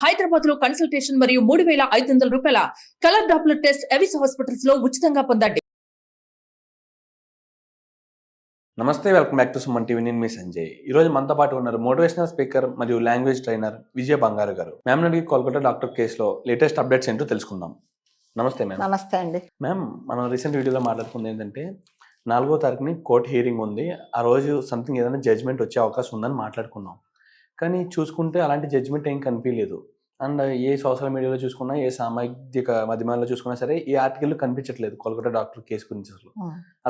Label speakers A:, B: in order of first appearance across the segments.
A: హైదరాబాద్ లో కన్సల్టేషన్ మరియు 3,500 రూపాయల colour Doppler test Avis hospitals లో ఉచితంగా పొందండి.
B: నమస్తే, welcome back to Suman TV. నేను మీ సంజయ్. ఈ రోజు మనతో పాటు ఉన్నారు మోటివేషనల్ స్పీకర్ మరియు లాంగ్వేజ్ ట్రైనర్ విజయ బంగారు గారు. మ్యామ్ నుండి కోల్కతా డాక్టర్ కేసులో లేటెస్ట్ అప్డేట్స్ ఏంటో తెలుసుకుందాం. నమస్తే మ్యామ్.
C: నమస్తే అండి.
B: మ్యామ్, మనం రీసెంట్ వీడియోలో మాట్లాడుకుంది ఏంటంటే 4వ తారీఖుని కోర్ట్ హియరింగ్ ఉంది. ఆ రోజు సంథింగ్ ఏదైనా జడ్జ్మెంట్ వచ్చే అవకాశం ఉందని మాట్లాడుకున్నాం. కానీ చూసుకుంటే అలాంటి జడ్జ్మెంట్ ఏం కనిపించలేదు. అండ్ ఏ సోషల్ మీడియాలో చూసుకున్నా, ఏ సామాజిక మాధ్యమాల్లో చూసుకున్నా సరే ఈ ఆర్టికల్ కనిపించట్లేదు కోల్కతా డాక్టర్ కేసు గురించి.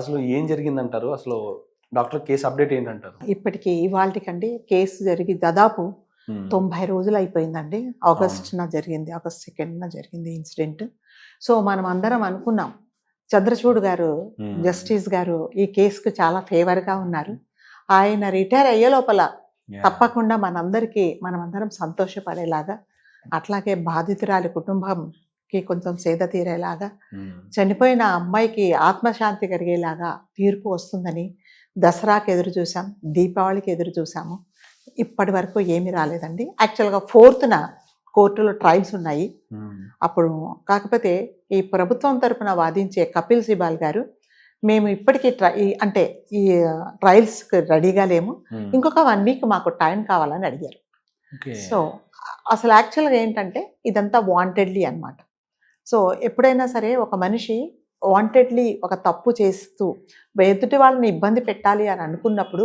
B: అసలు ఏం జరిగిందంటారు? అసలు డాక్టర్ కేసు అప్డేట్ ఏంటంటారు?
C: ఇప్పటికి ఇవాళకండి కేసు జరిగి దాదాపు 90 రోజులు అయిపోయిందండి. ఆగస్టున జరిగింది, ఆగస్ట్ 2న జరిగింది ఇన్సిడెంట్. సో మనం అందరం అనుకున్నాం చంద్రచూడ్ గారు, జస్టిస్ గారు ఈ కేసుకు చాలా ఫేవర్గా ఉన్నారు. ఆయన రిటైర్ అయ్యే లోపల తప్పకుండా మనమందరం సంతోషపడేలాగా, అట్లాగే బాధితురాలి కుటుంబంకి కొంచెం సేద తీరేలాగా, చనిపోయిన అమ్మాయికి ఆత్మశాంతి కలిగేలాగా తీర్పు వస్తుందని దసరాకి ఎదురు చూసాం, దీపావళికి ఎదురు చూసాము. ఇప్పటి వరకు ఏమీ రాలేదండి. యాక్చువల్గా 4న కోర్టులో ట్రయల్స్ ఉన్నాయి. అప్పుడు కాకపోతే ఈ ప్రభుత్వం తరఫున వాదించే కపిల్ సిబాల్ గారు, మేము ఇప్పటికీ ఈ ట్రయల్స్కి రెడీగా లేము, ఇంకొక 1 వీక్ మాకు టైం కావాలని అడిగారు. సో అసలు యాక్చువల్గా ఏంటంటే ఇదంతా వాంటెడ్లీ అన్నమాట. సో ఎప్పుడైనా సరే ఒక మనిషి వాంటెడ్లీ ఒక తప్పు చేస్తూ ఎదుటి వాళ్ళని ఇబ్బంది పెట్టాలి అని అనుకున్నప్పుడు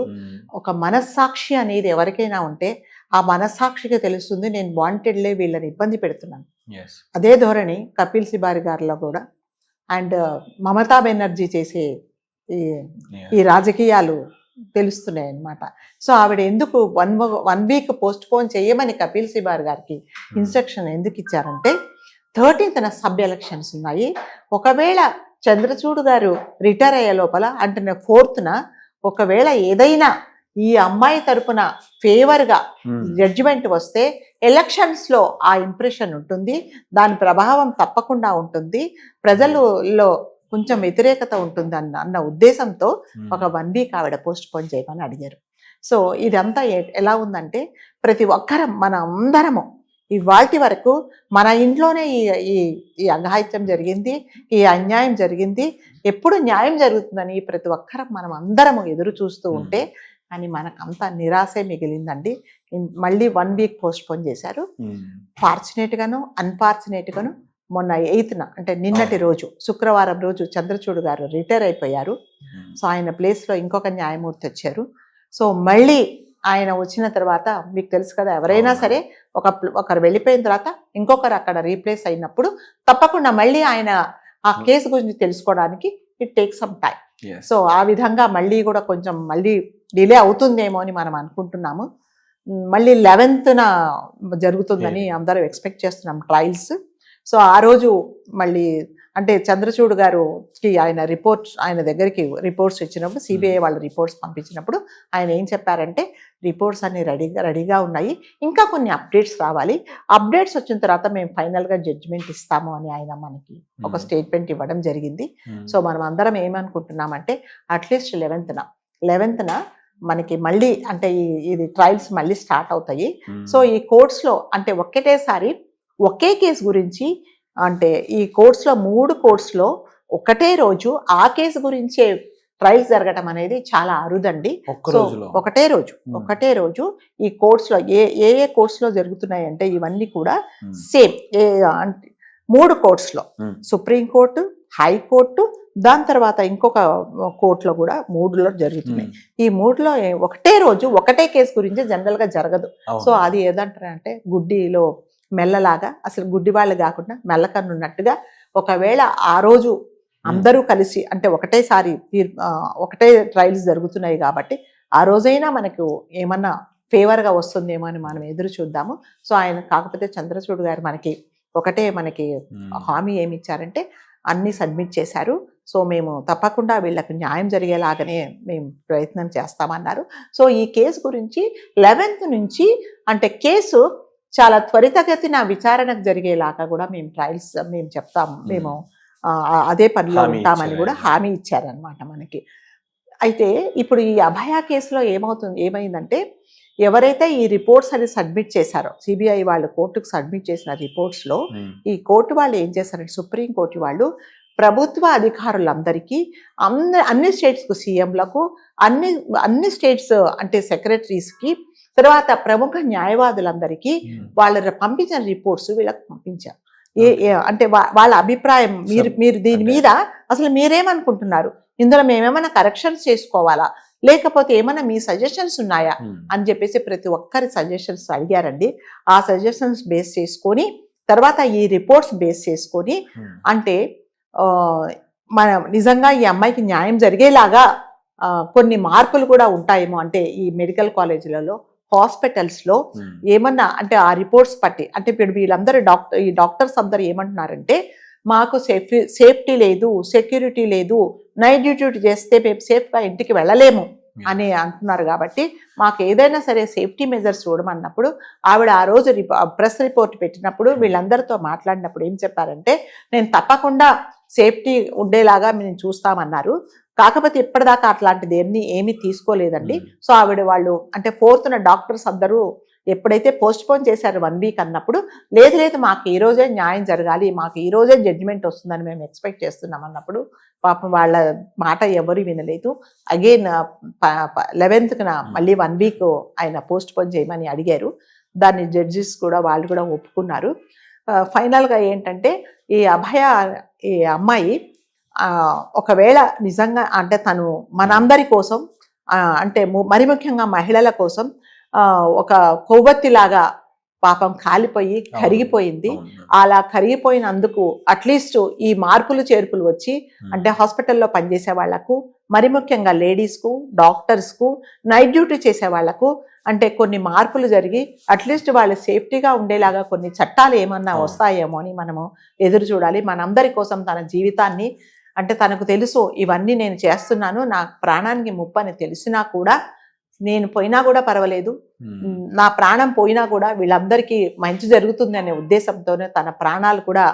C: ఒక మనస్సాక్షి అనేది ఎవరికైనా ఉంటే ఆ మనస్సాక్షికి తెలుస్తుంది, నేను వాంటెడ్లే వీళ్ళని ఇబ్బంది పెడుతున్నాను. అదే ధోరణి కపిల్ సిబాల్ గారిలో కూడా, అండ్ మమతా బెనర్జీ చేసే ఈ రాజకీయాలు తెలుస్తున్నాయి అన్నమాట. సో ఆవిడ ఎందుకు 1 వీక్ పోస్ట్ పోన్ చేయమని కపిల్ సిబాల్ గారికి ఇన్స్ట్రక్షన్ ఎందుకు ఇచ్చారంటే 13న సబ్ ఎలక్షన్స్ ఉన్నాయి. ఒకవేళ చంద్రచూడ్ గారు రిటైర్ అయ్యే లోపల అంటే 4న ఒకవేళ ఏదైనా ఈ అమ్మాయి తరపున ఫేవర్గా జడ్జిమెంట్ వస్తే ఎలక్షన్స్లో ఆ ఇంప్రెషన్ ఉంటుంది, దాని ప్రభావం తప్పకుండా ఉంటుంది, ప్రజలలో కొంచెం వ్యతిరేకత ఉంటుంది అన్న ఉద్దేశంతో ఒక 1 వీక్ ఆవిడ పోస్ట్ పోన్ చేయమని అడిగారు. సో ఇదంతా ఎలా ఉందంటే ప్రతి ఒక్కరం మన అందరము ఇవాల్టి వరకు మన ఇంట్లోనే ఈ అఘాయిత్యం జరిగింది, ఈ అన్యాయం జరిగింది, ఎప్పుడు న్యాయం జరుగుతుందని ప్రతి ఒక్కరం మనం అందరము ఎదురు చూస్తూ ఉంటే అని మనకంతా నిరాశే మిగిలిందండి. మళ్ళీ 1 వీక్ పోస్ట్ పోన్ చేశారు. ఫార్చునేట్గాను అన్ఫార్చునేట్గాను మొన్న 8న అంటే నిన్నటి రోజు శుక్రవారం రోజు చంద్రచూడ్ గారు రిటైర్ అయిపోయారు. సో ఆయన ప్లేస్లో ఇంకొక న్యాయమూర్తి వచ్చారు. సో మళ్ళీ ఆయన వచ్చిన తర్వాత మీకు తెలుసు కదా, ఎవరైనా సరే ఒకరు వెళ్ళిపోయిన తర్వాత ఇంకొకరు అక్కడ రీప్లేస్ అయినప్పుడు తప్పకుండా మళ్ళీ ఆయన ఆ కేసు గురించి తెలుసుకోవడానికి it take some time. So ఆ విధంగా మళ్ళీ కూడా కొంచెం మళ్ళీ డిలే అవుతుందేమో అని మనం అనుకుంటున్నాము. మళ్ళీ 11న జరుగుతుందని అందరూ ఎక్స్పెక్ట్ చేస్తున్నాం ట్రయల్స్. సో ఆ రోజు మళ్ళీ అంటే చంద్రచూడ్ గారుకి ఆయన దగ్గరికి రిపోర్ట్స్ ఇచ్చినప్పుడు, సిబిఐ వాళ్ళు రిపోర్ట్స్ పంపించినప్పుడు ఆయన ఏం చెప్పారంటే రిపోర్ట్స్ అన్ని రెడీగా ఉన్నాయి, ఇంకా కొన్ని అప్డేట్స్ రావాలి, అప్డేట్స్ వచ్చిన తర్వాత మేము ఫైనల్గా జడ్జిమెంట్ ఇస్తాము అని ఆయన మనకి ఒక స్టేట్మెంట్ ఇవ్వడం జరిగింది. సో మనం అందరం ఏమనుకుంటున్నామంటే అట్లీస్ట్ 11న మనకి మళ్ళీ అంటే ఇది ట్రయల్స్ మళ్ళీ స్టార్ట్ అవుతాయి. సో ఈ కోర్ట్స్లో అంటే ఒక్కటేసారి ఒకే కేసు గురించి అంటే ఈ కోర్ట్స్లో 3 కోర్ట్స్లో ఒకటే రోజు ఆ కేసు గురించే ట్రయల్స్ జరగటం అనేది చాలా అరుదండి. సో ఒకటే రోజు ఈ కోర్ట్స్లో ఏ కోర్ట్స్లో జరుగుతున్నాయి అంటే ఇవన్నీ కూడా సేమ్ 3 కోర్ట్స్లో, సుప్రీంకోర్టు, హైకోర్టు, దాని తర్వాత ఇంకొక కోర్టులో కూడా 3లో జరుగుతున్నాయి. ఈ 3లో ఒకటే రోజు ఒకటే కేసు గురించి జనరల్గా జరగదు. సో అది ఏదంటారంటే గుడ్డిలో మెల్లలాగా, అసలు గుడ్డి వాళ్ళు కాకుండా మెల్లకన్నున్నట్టుగా ఒకవేళ ఆ రోజు అందరూ కలిసి అంటే ఒకటే ట్రయల్స్ జరుగుతున్నాయి కాబట్టి ఆ రోజైనా మనకు ఏమన్నా ఫేవర్గా వస్తుందేమో అని మనం ఎదురు చూద్దాము. సో ఆయన కాకపోతే చంద్రచూడ్ గారు మనకి హామీ ఏమి ఇచ్చారంటే అన్నీ సబ్మిట్ చేశారు. సో మేము తప్పకుండా వీళ్ళకి న్యాయం జరిగేలాగానే మేము ప్రయత్నం చేస్తామన్నారు. సో ఈ కేసు గురించి 11th నుంచి అంటే కేసు చాలా త్వరితగతిన విచారణకు జరిగేలాగా కూడా మేము చెప్తాము, మేము అదే పనిలో ఉంటామని కూడా హామీ ఇచ్చారనమాట మనకి. అయితే ఇప్పుడు ఈ అభయ కేసులో ఏమైందంటే ఎవరైతే ఈ రిపోర్ట్స్ అని సబ్మిట్ చేశారో, సిబిఐ వాళ్ళు కోర్టుకు సబ్మిట్ చేసిన రిపోర్ట్స్లో ఈ కోర్టు వాళ్ళు ఏం చేశారంటే, సుప్రీంకోర్టు వాళ్ళు ప్రభుత్వ అధికారులందరికీ అన్ని స్టేట్స్కు, సీఎంలకు, అన్ని స్టేట్స్ అంటే సెక్రటరీస్కి, తర్వాత ప్రముఖ న్యాయవాదులందరికీ వాళ్ళ పంపించిన రిపోర్ట్స్ వీళ్ళకి పంపించారు. అంటే వాళ్ళ అభిప్రాయం, మీరు దీని మీద అసలు మీరేమనుకుంటున్నారు, ఇందులో మేమేమైనా కరెక్షన్స్ చేసుకోవాలా, లేకపోతే ఏమైనా మీ సజెషన్స్ ఉన్నాయా అని చెప్పేసి ప్రతి ఒక్కరి సజెషన్స్ అడిగారండి. ఆ సజెషన్స్ బేస్ చేసుకొని తర్వాత ఈ రిపోర్ట్స్ బేస్ చేసుకొని అంటే మన నిజంగా ఈ అమ్మాయికి న్యాయం జరిగేలాగా కొన్ని మార్పులు కూడా ఉంటాయేమో, అంటే ఈ మెడికల్ కాలేజీలలో, హాస్పిటల్స్లో ఏమన్నా అంటే ఆ రిపోర్ట్స్ పట్టి, అంటే ఇప్పుడు వీళ్ళందరూ ఈ డాక్టర్స్ అందరూ ఏమంటున్నారంటే, మాకు సేఫ్టీ లేదు, సెక్యూరిటీ లేదు, నైట్ డ్యూటీ చేస్తే మేము సేఫ్గా ఇంటికి వెళ్ళలేము అని అంటున్నారు. కాబట్టి మాకు ఏదైనా సరే సేఫ్టీ మెజర్స్ చూడమన్నప్పుడు ఆవిడ ఆ రోజు ప్రెస్ రిపోర్ట్ పెట్టినప్పుడు వీళ్ళందరితో మాట్లాడినప్పుడు ఏం చెప్పారంటే, నేను తప్పకుండా సేఫ్టీ ఉండేలాగా మేము చూస్తామన్నారు. కాకపోతే ఇప్పటిదాకా అట్లాంటిది ఏమీ తీసుకోలేదండి. సో ఆవిడ వాళ్ళు అంటే 4th డాక్టర్స్ అందరూ ఎప్పుడైతే పోస్ట్ పోన్ చేశారు 1 వీక్ అన్నప్పుడు, లేదు మాకు ఈ రోజే న్యాయం జరగాలి, మాకు ఈ రోజే జడ్జిమెంట్ వస్తుందని మేము ఎక్స్పెక్ట్ చేస్తున్నాం అన్నప్పుడు పాపం వాళ్ళ మాట ఎవరు వినలేదు. అగైన్ 11th మళ్ళీ 1 వీక్ ఆయన పోస్ట్ పోన్ చేయమని అడిగారు. దాన్ని జడ్జిస్ కూడా వాళ్ళు కూడా ఒప్పుకున్నారు. ఫైనల్గా ఏంటంటే ఈ అమ్మాయి ఒకవేళ నిజంగా అంటే తను మనందరి కోసం అంటే మరి ముఖ్యంగా మహిళల కోసం ఒక కొవ్వొత్తిలాగా పాపం కాలిపోయి కరిగిపోయింది. అలా కరిగిపోయినందుకు అట్లీస్ట్ ఈ మార్పులు చేర్పులు వచ్చి అంటే హాస్పిటల్లో పనిచేసే వాళ్లకు, మరి ముఖ్యంగా లేడీస్కు, డాక్టర్స్కు, నైట్ డ్యూటీ చేసే వాళ్లకు అంటే కొన్ని మార్పులు జరిగి అట్లీస్ట్ వాళ్ళు సేఫ్టీగా ఉండేలాగా కొన్ని చట్టాలు ఏమన్నా వస్తాయేమో అని మనము ఎదురు చూడాలి. మనందరి కోసం తన జీవితాన్ని అంటే తనకు తెలుసు ఇవన్నీ నేను చేస్తున్నాను, నా ప్రాణానికి ముప్పు అని తెలిసినా కూడా, నేను పోయినా కూడా పర్వాలేదు, నా ప్రాణం పోయినా కూడా వీళ్ళందరికీ మంచి జరుగుతుంది అనే ఉద్దేశంతోనే తన ప్రాణాలు కూడా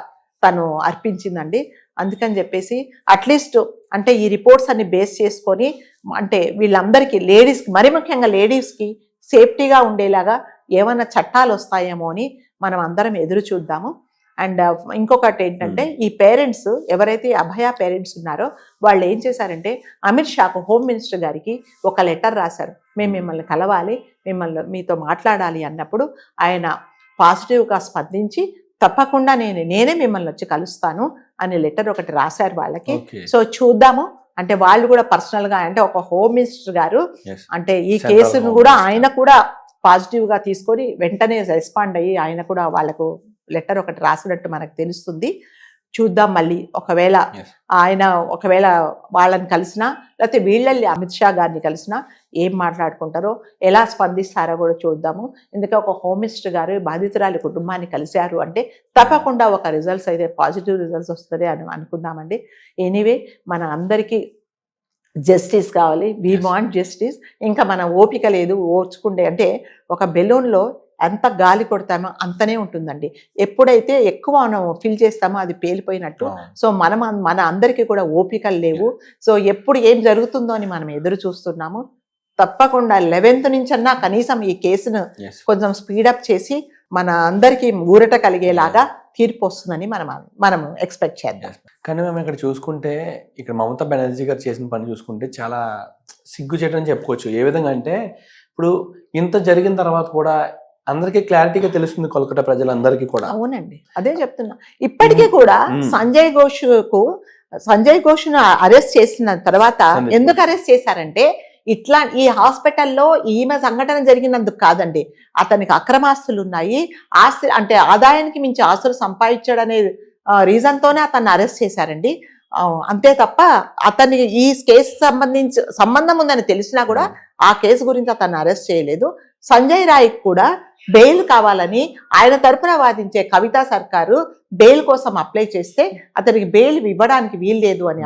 C: తను అర్పించిందండి. అందుకని చెప్పేసి అట్లీస్ట్ అంటే ఈ రిపోర్ట్స్ అన్ని బేస్ చేసుకొని అంటే వీళ్ళందరికీ లేడీస్కి, మరి ముఖ్యంగా లేడీస్కి సేఫ్టీగా ఉండేలాగా ఏమైనా చట్టాలు వస్తాయేమో అని మనం అందరం ఎదురు చూద్దాము. అండ్ ఇంకొకటి ఏంటంటే ఈ పేరెంట్స్ ఎవరైతే అభయ పేరెంట్స్ ఉన్నారో వాళ్ళు ఏం చేశారంటే అమిత్ షాకు, హోమ్ మినిస్టర్ గారికి ఒక లెటర్ రాశారు. మేము మిమ్మల్ని కలవాలి, మీతో మాట్లాడాలి అన్నప్పుడు ఆయన పాజిటివ్గా స్పందించి తప్పకుండా నేనే మిమ్మల్ని వచ్చి కలుస్తాను అనే లెటర్ ఒకటి రాశారు వాళ్ళకి. సో చూద్దాము అంటే వాళ్ళు కూడా పర్సనల్గా అంటే ఒక హోమ్ మినిస్టర్ గారు అంటే ఈ కేసును కూడా ఆయన కూడా పాజిటివ్గా తీసుకొని వెంటనే రెస్పాండ్ అయ్యి ఆయన కూడా వాళ్ళకు లెటర్ ఒకటి రాసినట్టు మనకు తెలుస్తుంది. చూద్దాం మళ్ళీ ఒకవేళ వాళ్ళని కలిసినా లేకపోతే వీళ్ళల్ని అమిత్ షా గారిని కలిసినా ఏం మాట్లాడుకుంటారో, ఎలా స్పందిస్తారో కూడా చూద్దాము. ఎందుకంటే ఒక హోమ్ మినిస్టర్ గారు బాధితురాలి కుటుంబాన్ని కలిశారు అంటే తప్పకుండా ఒక రిజల్ట్స్ అయితే పాజిటివ్ రిజల్ట్స్ వస్తుంది అని అనుకుందామండి. ఎనీవే మన అందరికీ జస్టిస్ కావాలి, వీ వాంట్ జస్టిస్. ఇంకా మన ఓపిక లేదు ఓర్చుకుంటే అంటే ఒక బెలూన్లో ఎంత గాలి కొడతామో అంతనే ఉంటుందండి. ఎప్పుడైతే ఎక్కువ మనం ఫిల్ చేస్తామో అది పేలిపోయినట్టు. సో మన అందరికీ కూడా ఓపికలు లేవు. సో ఎప్పుడు ఏం జరుగుతుందో అని మనం ఎదురు చూస్తున్నాము. తప్పకుండా 11th నుంచన్నా కనీసం ఈ కేసును కొంచెం స్పీడప్ చేసి మన అందరికీ ఊరట కలిగేలాగా తీర్పు వస్తుందని మనం ఎక్స్పెక్ట్ చేద్దాం.
B: కానీ మేము ఇక్కడ చూసుకుంటే ఇక్కడ మమతా బెనర్జీ గారు చేసిన పని చూసుకుంటే చాలా సిగ్గుచేటని చెప్పుకోవచ్చు. ఏ విధంగా అంటే ఇప్పుడు ఇంత జరిగిన తర్వాత కూడా అందరికీ క్లారిటీగా తెలుస్తుంది కోల్కతా ప్రజలందరికీ కూడా.
C: అవునండి, అదే చెప్తున్నా. ఇప్పటికీ కూడా సంజయ్ ఘోష్ను అరెస్ట్ చేసిన తర్వాత ఎందుకు అరెస్ట్ చేశారంటే ఇట్లా ఈ హాస్పిటల్లో ఈమె సంఘటన జరిగినందుకు కాదండి, అతనికి అక్రమాస్తులు ఉన్నాయి, ఆస్తి అంటే ఆదాయానికి మించి ఆస్తులు సంపాదించాడనే రీజన్తోనే అతన్ని అరెస్ట్ చేశారండి. అంతే తప్ప అతనికి ఈ కేసు సంబంధం ఉందని తెలిసినా కూడా ఆ కేసు గురించి అతన్ని అరెస్ట్ చేయలేదు. సంజయ్ రాయ్కి కూడా బెయిల్ కావాలని ఆయన తరపున వాదించే కవితా సర్కారు బెయిల్ కోసం అప్లై చేస్తే అతనికి బెయిల్ ఇవ్వడానికి వీల్లేదు అని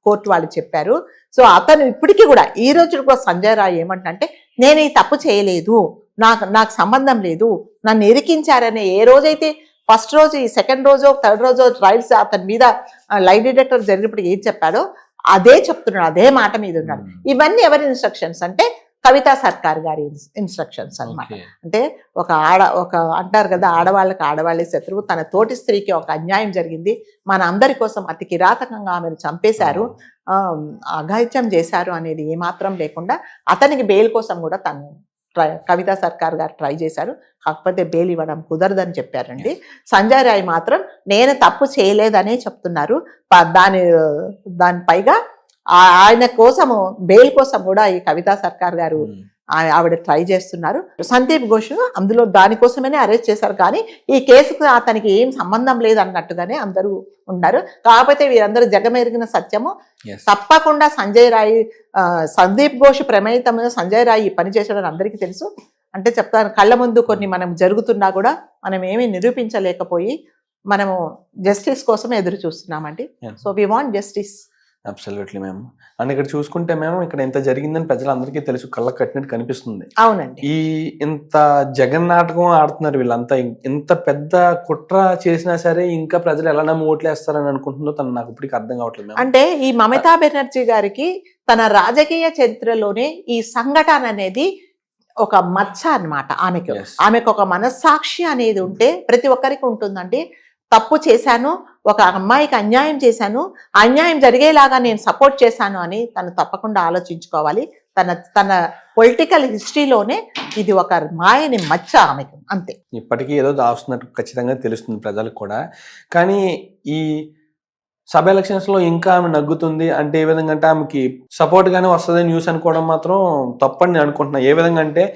C: కోర్టు వాళ్ళు చెప్పారు. సో అతను ఇప్పటికీ కూడా ఈ రోజు కూడా సంజయ్ రాయ్ ఏమంటే నేను ఈ తప్పు చేయలేదు, నాకు సంబంధం లేదు, నన్ను ఇరికించారనే ఏ రోజైతే ఫస్ట్ రోజు, ఈ సెకండ్ రోజు, థర్డ్ రోజు ట్రయల్స్ అతని మీద లై డిటెక్టర్ జరిగినప్పుడు ఏం చెప్పాడో అదే చెప్తున్నాడు, అదే మాట మీద ఉన్నాడు. ఇవన్నీ ఎవరి ఇన్స్ట్రక్షన్స్ అంటే కవితా సర్కార్ గారి ఇన్స్ట్రక్షన్స్ అన్నమాట. అంటే ఒక అంటారు కదా, ఆడవాళ్ళే శత్రువు. తన తోటి స్త్రీకి ఒక అన్యాయం జరిగింది, మన అందరి కోసం అతి కిరాతకంగా ఆమెను చంపేశారు, అఘాయిత్యం చేశారు అనేది ఏమాత్రం లేకుండా అతనికి బెయిల్ కోసం కూడా తను కవితా సర్కార్ గారు ట్రై చేశారు. కాకపోతే బెయిల్ ఇవ్వడం కుదరదని చెప్పారండి. సంజయ్ రాయ్ మాత్రం నేను తప్పు చేయలేదనే చెప్తున్నారు. దాని పైగా ఆయన కోసము బెయిల్ కోసం కూడా ఈ కవితా సర్కార్ గారు ఆవిడ ట్రై చేస్తున్నారు. సందీప్ ఘోష్ అందులో దానికోసమనే అరెస్ట్ చేశారు, కానీ ఈ కేసుకు అతనికి ఏం సంబంధం లేదు అన్నట్టుగానే అందరూ ఉన్నారు. కాకపోతే వీరందరూ జగమెరిగిన సత్యము, తప్పకుండా సంజయ్ రాయ్, సందీప్ ఘోష్ ప్రమేయతంలో సంజయ్ రాయ్ ఈ పని చేశాడని అందరికీ తెలుసు. అంటే చెప్తాను, కళ్ళ ముందు కొన్ని మనం జరుగుతున్నా కూడా మనం ఏమీ నిరూపించలేకపోయి మనము జస్టిస్ కోసం ఎదురు చూస్తున్నామండి. So we want justice.
B: Absolutely ma'am. And ఇక్కడ చూసుకుంటే మేము ఇక్కడ ఎంత జరిగిందని ప్రజలందరికీ తెలుసు, కళ్ళకు కట్టినట్టు కనిపిస్తుంది.
C: అవునండి.
B: ఇంత జగన్ నాటకం ఆడుతున్నారు వీళ్ళంతా. ఇంత పెద్ద కుట్ర చేసినా సరే ఇంకా ప్రజలు ఎలా నమ్మి ఓట్లేస్తారని అనుకుంటుందో తను నాకు ఇప్పటికి అర్థం కావట్లేదు.
C: అంటే ఈ మమతా బెనర్జీ గారికి తన రాజకీయ చరిత్రలోనే ఈ సంఘటన అనేది ఒక మచ్చ అన్నమాట. ఆమెకు ఒక మనస్సాక్షి అనేది ఉంటే ప్రతి ఒక్కరికి ఉంటుందండి. తప్పు చేశాను, ఒక అమ్మాయికి అన్యాయం చేశాను, అన్యాయం జరిగేలాగా నేను సపోర్ట్ చేశాను అని తను తప్పకుండా ఆలోచించుకోవాలి. తన పొలిటికల్ హిస్టరీలోనే ఇది ఒక మాయని మచ్చ ఆమెకు, అంతే.
B: ఇప్పటికీ ఏదో దాస్తున్నట్టు ఖచ్చితంగా తెలుస్తుంది ప్రజలకు కూడా. కానీ ఈ సబ్ ఎలక్షన్స్ లో ఇంకా ఆమె నగ్గుతుంది అంటే ఏ విధంగా అంటే ఆమెకి సపోర్ట్ గానే వస్తుంది న్యూస్ అనుకోవడం మాత్రం తప్పని నేను అనుకుంటున్నా. ఏ విధంగా అంటే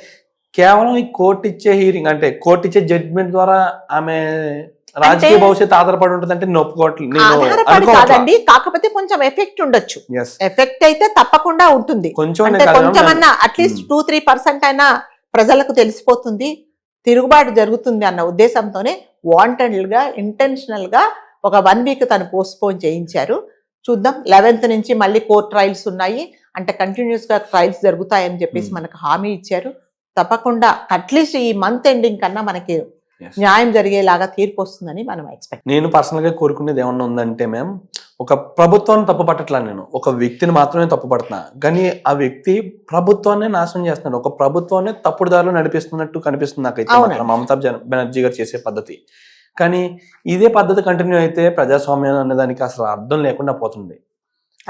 B: కేవలం ఈ కోర్టు ఇచ్చే హీరింగ్ అంటే కోర్టు ఇచ్చే జడ్జిమెంట్ ద్వారా ఆమె రాజకీయ భవిష్యత్తు ఆధారపడి ఉంటుంది అంటే
C: కాదండి. కాకపోతే కొంచెం ఎఫెక్ట్ ఉండొచ్చు. ఎఫెక్ట్ అయితే తప్పకుండా ఉంటుంది. కొంచెమన్నా అట్లీస్ట్ 2-3% అయినా ప్రజలకు తెలిసిపోతుంది, తిరుగుబాటు జరుగుతుంది అన్న ఉద్దేశంతోనే వాంటెడ్ గా ఇంటెన్షనల్ గా ఒక 1 వీక్ తను పోస్ట్పోన్ చేయించారు. చూద్దాం, 11th నుంచి మళ్ళీ కోర్ట్ ట్రయల్స్ ఉన్నాయి అంటే కంటిన్యూస్ గా ట్రయల్స్ జరుగుతాయని చెప్పేసి మనకు హామీ ఇచ్చారు. తప్పకుండా అట్లీస్ట్ ఈ మంత్ ఎండింగ్ కన్నా మనకి న్యాయం జరిగేలాగా తీర్పు వస్తుందని మనం ఎక్స్పెక్ట్.
B: నేను పర్సనల్ గా కోరుకునేది ఏమన్నా ఉందంటే మ్యామ్, ఒక ప్రభుత్వాన్ని తప్పు పట్టట్లా, నేను ఒక వ్యక్తిని మాత్రమే తప్పు పడుతున్నా. కానీ ఆ వ్యక్తి ప్రభుత్వాన్ని నాశనం చేస్తున్నాడు, ఒక ప్రభుత్వాన్ని తప్పుడు దారిలో నడిపిస్తున్నట్టు కనిపిస్తుంది నాకైతే మమతా బెనర్జీ గారు చేసే పద్ధతి. కానీ ఇదే పద్ధతి కంటిన్యూ అయితే ప్రజాస్వామ్యం అనే దానికి అసలు అర్థం లేకుండా పోతుంది.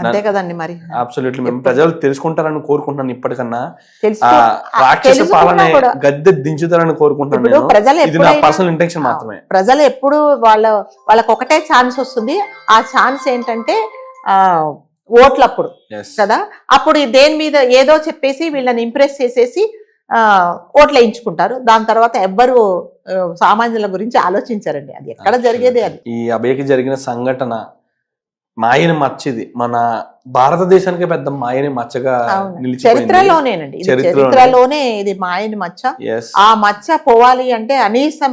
C: అంతే కదండి. మరి
B: అబ్సల్యూట్లీ మేము ప్రజలు తెలుసుకుంటారని కోరుకుంటున్నాను. ఇప్పటికన్నా రాక్షస పాలన గద్దె దించుతారని కోరుకుంటున్నాను. ఇది నా పర్సనల్ ఇంటెన్షన్ మాత్రమే.
C: ప్రజలు ఎప్పుడు వాళ్ళకి ఒకటే ఛాన్స్ వస్తుంది. ఆ ఛాన్స్ ఏంటంటే ఓట్లప్పుడు కదా. అప్పుడు దేని మీద ఏదో చెప్పేసి వీళ్ళని ఇంప్రెస్ చేసేసి ఓట్లు వేయించుకుంటారు. దాని తర్వాత ఎవ్వరు సామాన్యుల గురించి ఆలోచించారండి. అది ఎక్కడ జరిగేది. అది
B: ఈ అభయకి జరిగిన సంఘటన మాయని మచ్చిది, మన భారతదేశానికి పెద్ద మాయని మచ్చగా
C: చరిత్రలోనే ఇది మాయని మచ్చ. ఆ మచ్చ పోవాలి అంటే కనీసం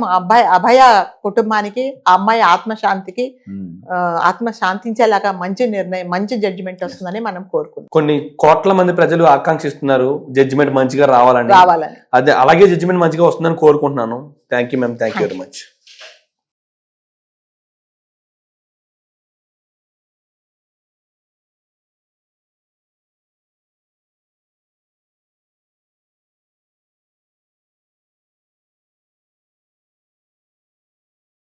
C: అభయ కుటుంబానికి, ఆ అమ్మాయి ఆత్మశాంతికి ఆత్మశాంతించేలాగా మంచి నిర్ణయం, మంచి జడ్జిమెంట్ వస్తుందని మనం కోరుకుంటాం.
B: కొన్ని కోట్ల మంది ప్రజలు ఆకాంక్షిస్తున్నారు జడ్జిమెంట్ మంచిగా రావాలని. అదే అలాగే జడ్జిమెంట్ మంచిగా వస్తుందని కోరుకుంటున్నాను. Thank you ma'am. Thank you very much.